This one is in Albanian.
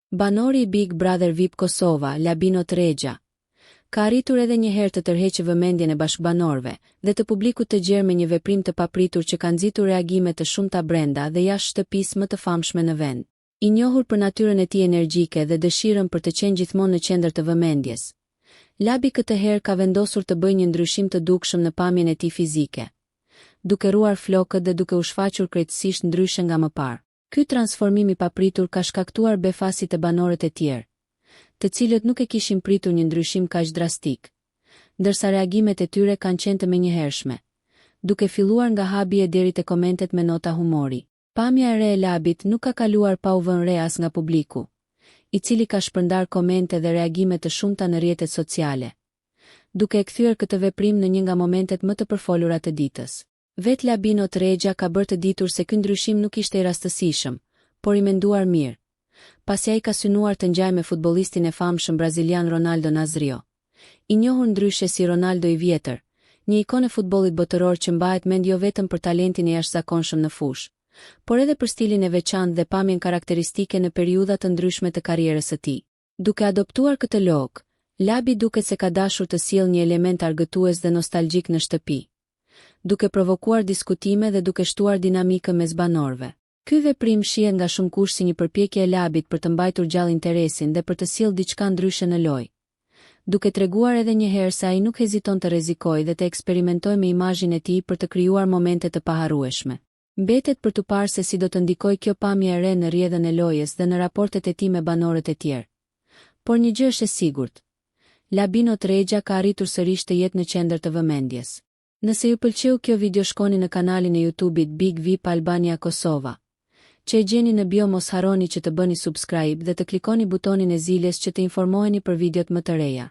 Banori i Big Brother VIP Kosova, Labino Tregja, ka arritur edhe një herë të tërheqë vëmendjen e bashkëbanorëve dhe të publikut të gjerë me një veprim të papritur që ka nxitur reagime të shumta brenda dhe jashtë shtëpisë më të famshme në vend. I njohur për natyrën e tij energjike dhe dëshirën për të qenë gjithmonë në qendër të vëmendjes, Labi këtë herë ka vendosur të bëjë një ndryshim të dukshëm në pamjen e tij fizike, duke ruar flokët dhe duke u shfaqur krejtësisht ndryshe nga më parë. Ky transformim i papritur ka shkaktuar befasi te banorët e tjerë, të cilët nuk e kishin pritur një ndryshim kaq drastik, ndërsa reagimet e tyre kanë qenë të menjëhershme, duke filluar nga habje deri te komentet me nota humori. Pamja e re e Labit nuk ka kaluar pa u vënë re as nga publiku, i cili ka shpërndar komente dhe reagime të shumta në rrjetet sociale, duke e kthyer këtë veprim në një nga momentet më të përfolura të ditës. Vet Labino Tregja ka bërë të ditur se ky ndryshim nuk ishte i rastësishëm, por i menduar mirë, pasi ai ka synuar të ngjajë me futbollistin e famshëm brazilian Ronaldo Nazario, i njohur ndryshe si Ronaldo i vjetër, një ikonë e futbollit botëror që mbahet mend jo vetëm për talentin e jashtëzakonshëm në fushë, por edhe për stilin e veçantë dhe pamjen karakteristike në periudha të ndryshme të karrierës së tij. Duke adoptuar këtë lok, Labi duket se ka dashur të sjellë një element argëtues dhe nostalgjik në shtëpi, duke provokuar diskutime dhe duke shtuar dinamikën mes banorëve. Ky veprim shihet nga shumë kush si një përpjekje e Labit për të mbajtur gjallë interesin dhe për të sjellë diçka ndryshe në lojë, duke treguar edhe një herë se ai nuk heziton të rrezikojë dhe të eksperimentojë me imazhin e tij për të krijuar momente të paharrueshme. Mbetet për të parë se si do të ndikojë kjo pamje e re në rrjedhën e lojës dhe në raportet e tij me banorët e tjerë. Por një gjë është e sigurt: Labino Tregja ka arritur sërish të jetë në qendër të vëmendjes. Nëse ju pëlqeu kjo video, shkoni në kanalin e YouTube-it Big VIP Albania Kosova, që e gjeni në bio. Mos harroni që të bëni subscribe dhe të klikoni butonin e ziljes që të informoheni për videot më të reja.